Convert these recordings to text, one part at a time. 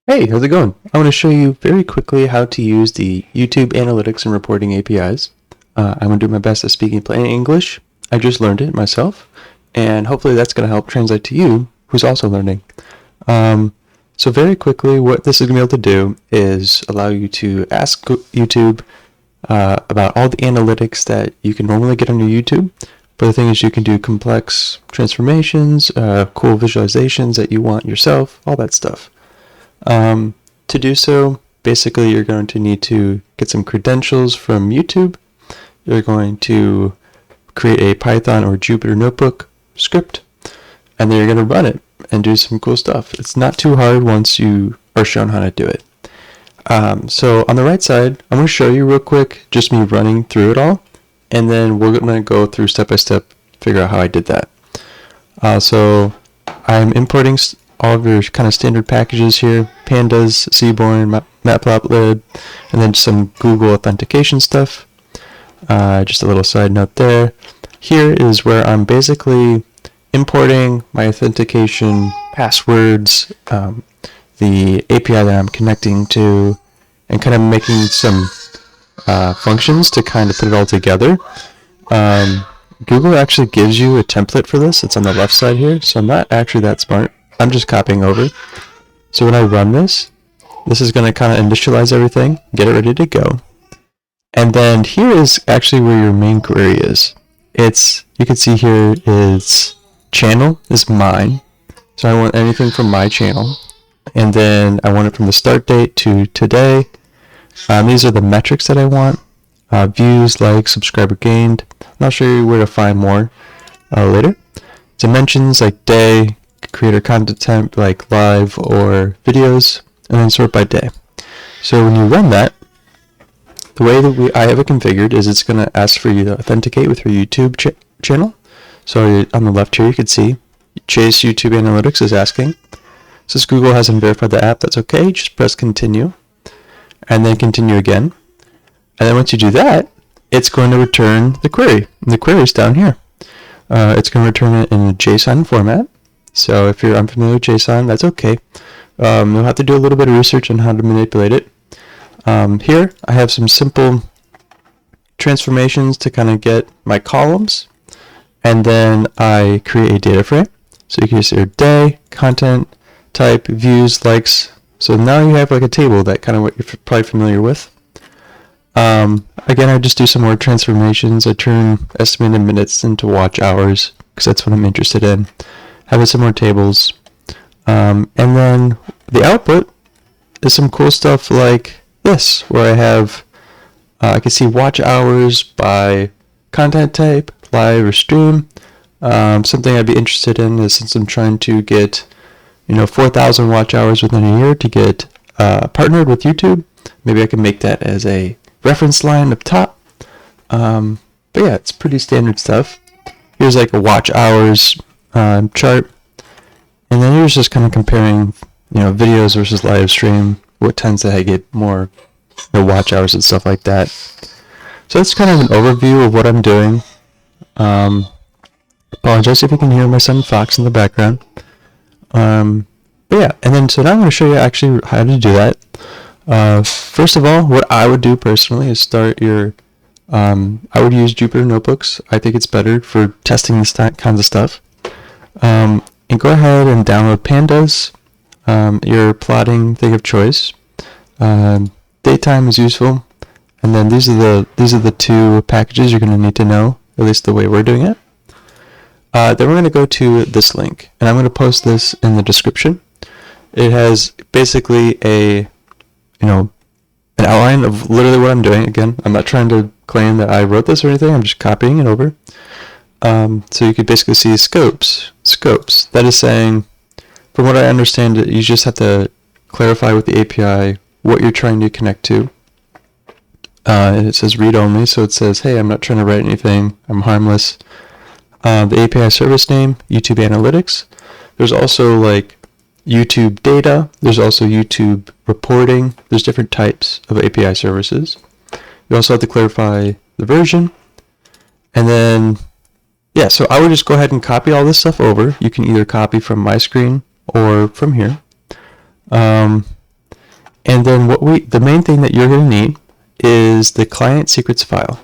Hey, how's it going? I want to show you very quickly how to use the YouTube Analytics and Reporting APIs. I'm going to do my best at speaking plain English. I just learned it myself, and hopefully that's going to help translate to you, who's also learning. Um, so very quickly, what this is going to be able to do is allow you to ask YouTube about all the analytics that you can normally get on your YouTube. But the thing is, you can do complex transformations, cool visualizations that you want yourself, all that stuff. To do so, basically you're going to need to get some credentials from YouTube. You're going to create a Python or Jupyter notebook script, and then you're going to run it and do some cool stuff. It's not too hard once you are shown how to do it. So on the right side, I'm going to show you real quick, just me running through it all, and then we're going to go through step by step, figure out how I did that. So I'm importing all of your kind of standard packages here: pandas, Seaborn, Matplotlib, and then some Google Authentication stuff. Just a little side note there. Here is where I'm basically importing my authentication passwords, the API that I'm connecting to, and kind of making some functions to kind of put it all together. Google actually gives you a template for this. It's on the left side here, so I'm not actually that smart. I'm just copying over. So when I run this is going to kind of initialize everything, get it ready to go. And then here is actually where your main query is. You can see here is channel is mine. So I want anything from my channel. And then I want it from the start date to today. These are the metrics that I want. Views, likes, subscriber gained. I'll show you where to find more later. Dimensions like day, creator content type like live or videos, and then sort by day. So when you run that, the way that I have it configured is it's going to ask for you to authenticate with your YouTube channel. So on the left here you can see Chase YouTube Analytics is asking. Since Google hasn't verified the app, that's okay. Just press continue and then continue again. And then once you do that, it's going to return the query. And the query is down here. It's going to return it in a JSON format. So if you're unfamiliar with JSON, that's okay. You'll have to do a little bit of research on how to manipulate it. Here, I have some simple transformations to kind of get my columns. And then I create a data frame. So you can see your day, content, type, views, likes. So now you have like a table that kind of what you're probably familiar with. Again, I just do some more transformations. I turn estimated minutes into watch hours because that's what I'm interested in. Having some more tables. And then the output is some cool stuff like this, where I have, I can see watch hours by content type, live or stream. Something I'd be interested in is, since I'm trying to get, 4,000 watch hours within a year to get partnered with YouTube, maybe I can make that as a reference line up top. But yeah, it's pretty standard stuff. Here's like a watch hours chart, and then here's just kind of comparing, videos versus live stream, what tends to get more watch hours and stuff like that. So that's kind of an overview of what I'm doing. Apologize if you can hear my son Fox in the background. But yeah, and then so now I'm going to show you actually how to do that. First of all, what I would do personally is start your, I would use Jupyter Notebooks. I think it's better for testing these kinds of stuff. And go ahead and download pandas, your plotting thing of choice. Datetime is useful. And then these are the two packages you're going to need to know, at least the way we're doing it. Then we're going to go to this link, and I'm going to post this in the description. It has basically an outline of literally what I'm doing. Again, I'm not trying to claim that I wrote this or anything. I'm just copying it over. So you could basically see scopes. That is saying, from what I understand, you just have to clarify with the API what you're trying to connect to. And it says read only, so it says, hey, I'm not trying to write anything. I'm harmless. The API service name, YouTube Analytics. There's also like YouTube data. There's also YouTube reporting. There's different types of API services. You also have to clarify the version. And then, yeah, so I would just go ahead and copy all this stuff over. You can either copy from my screen or from here. And then the main thing that you're going to need is the client secrets file.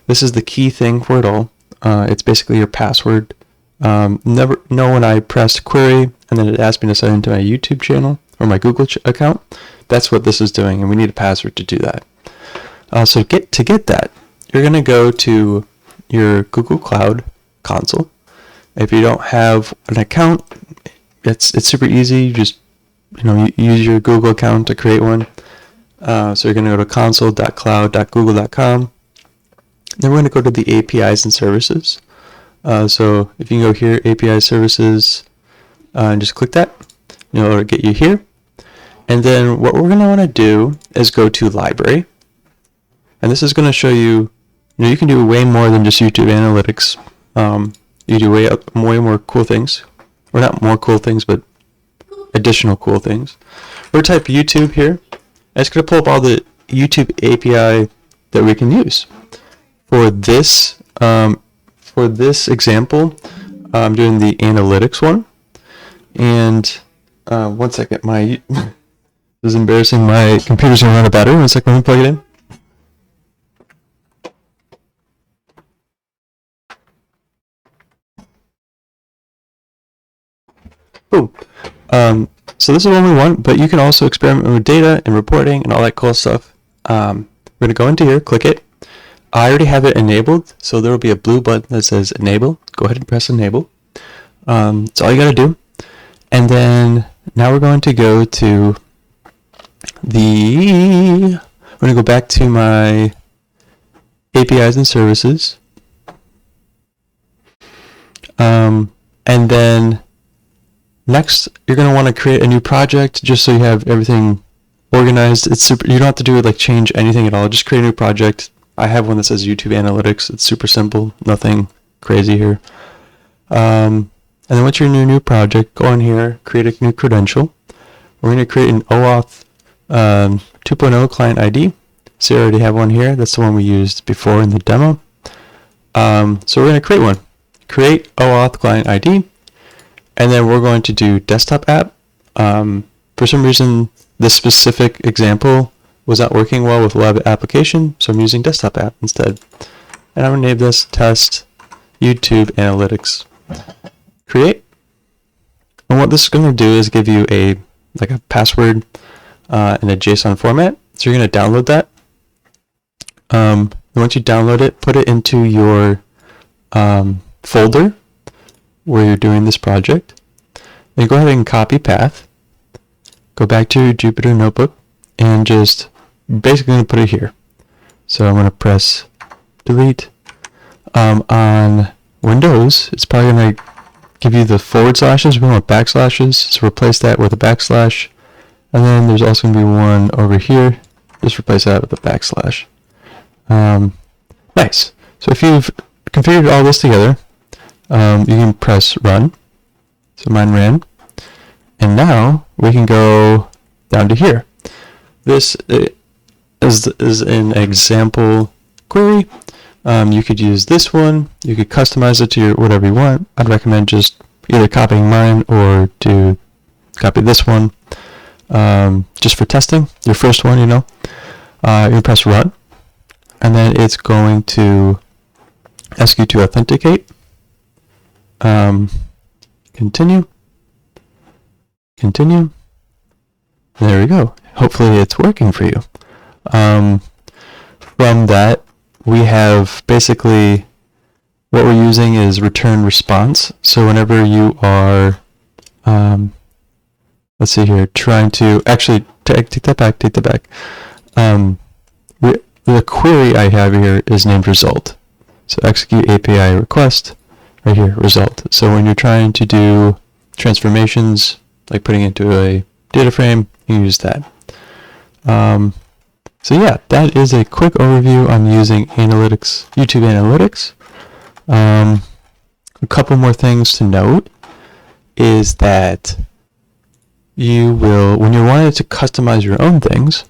This is the key thing for it all. It's basically your password. Never know when I pressed query and then it asked me to sign into my YouTube channel or my Google account. That's what this is doing, and we need a password to do that. So to get that, you're going to go to your Google Cloud console. If you don't have an account, it's super easy. You just use your Google account to create one. So you're going to go to console.cloud.google.com. Then we're going to go to the APIs and services. So if you can go here, API services, and just click that, it'll get you here. And then what we're going to want to do is go to library. And this is going to show you, you can do way more than just YouTube analytics. You do way more cool things. Or not more cool things, but additional cool things. We're going to type YouTube here. And it's going to pull up all the YouTube API that we can use. For this example, I'm doing the analytics one. And 1 second, this is embarrassing. My computer's going to run out of battery. 1 second, let me plug it in. Boom. So this is what we want, but you can also experiment with data and reporting and all that cool stuff. We're going to go into here, click it. I already have it enabled, so there will be a blue button that says enable. Go ahead and press enable. That's all you got to do. And then now we're going to go to we're going to go back to my APIs and services. And then next, you're going to want to create a new project just so you have everything organized. It's super. You don't have to do like change anything at all. Just create a new project. I have one that says YouTube Analytics. It's super simple. Nothing crazy here. And then once you're in your new project, go in here, create a new credential. We're going to create an OAuth 2.0 client ID. So you already have one here. That's the one we used before in the demo. So we're going to create one. Create OAuth client ID. And then we're going to do desktop app. For some reason, this specific example was not working well with web application, so I'm using desktop app instead. And I'm going to name this test YouTube Analytics. Create. And what this is going to do is give you a password in a JSON format. So you're going to download that. And once you download it, put it into your folder where you're doing this project. Then go ahead and copy path. Go back to your Jupyter notebook and just basically going to put it here. So I'm going to press delete. On Windows, it's probably going to give you the forward slashes. We want backslashes, so replace that with a backslash. And then there's also going to be one over here. Just replace that with a backslash. Nice. So if you've configured all this together, you can press run. So mine ran. And now we can go down to here. This is an example query. You could use this one. You could customize it to your whatever you want. I'd recommend just either copying mine or to copy this one just for testing. Your first one, you can press run. And then it's going to ask you to authenticate. Continue. Continue. There we go. Hopefully it's working for you. From that, we have basically what we're using is return response. So whenever you are, let's see here, trying to actually take that back. The query I have here is named result. So execute API request, right here, result. So when you're trying to do transformations, like putting it into a data frame, you can use that. So yeah, that is a quick overview on using analytics, YouTube Analytics. A couple more things to note is that you will, when you're wanting to customize your own things,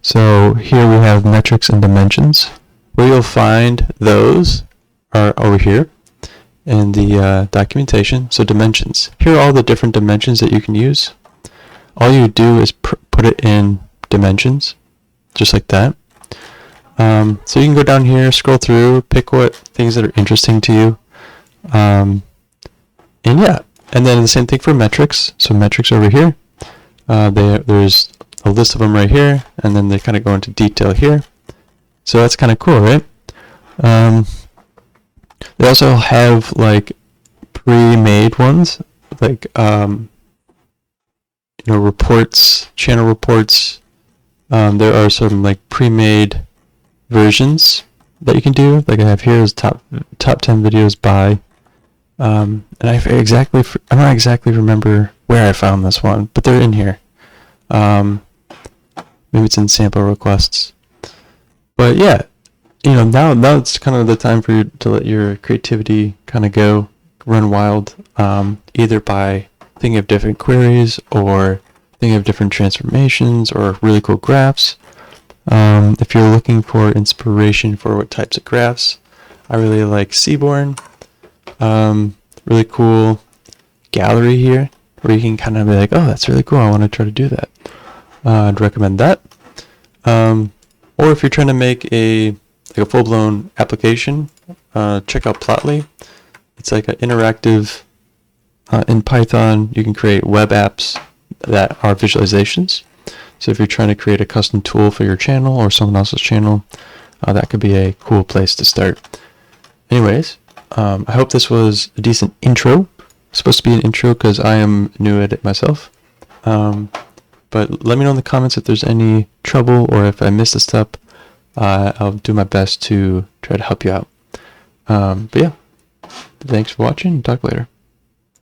so here we have metrics and dimensions. Where you'll find those are over here in the documentation. So dimensions. Here are all the different dimensions that you can use. All you do is put it in dimensions, just like that. So you can go down here, scroll through, pick what things that are interesting to you. And yeah, and then the same thing for metrics. So metrics over here, there's a list of them right here, and then they kind of go into detail here. So that's kind of cool, right? They also have like pre-made ones, like reports, channel reports. There are some like pre-made versions that you can do. Like I have here is top 10 videos by, and I don't exactly remember where I found this one, but they're in here. Maybe it's in sample requests. But yeah, now it's kind of the time for you to let your creativity kind of go, run wild, either by thinking of different queries or thinking of different transformations or really cool graphs. If you're looking for inspiration for what types of graphs, I really like Seaborn. Really cool gallery here where you can kind of be like, oh, that's really cool, I want to try to do that. I'd recommend that. Or if you're trying to make a full-blown application, check out Plotly. It's like an interactive, in Python, you can create web apps that are visualizations. So if you're trying to create a custom tool for your channel or someone else's channel, that could be a cool place to start. Anyways, I hope this was a decent intro. It's supposed to be an intro because I am new at it myself. But let me know in the comments if there's any trouble or if I missed a step. I'll do my best to try to help you out. But yeah, thanks for watching. Talk later.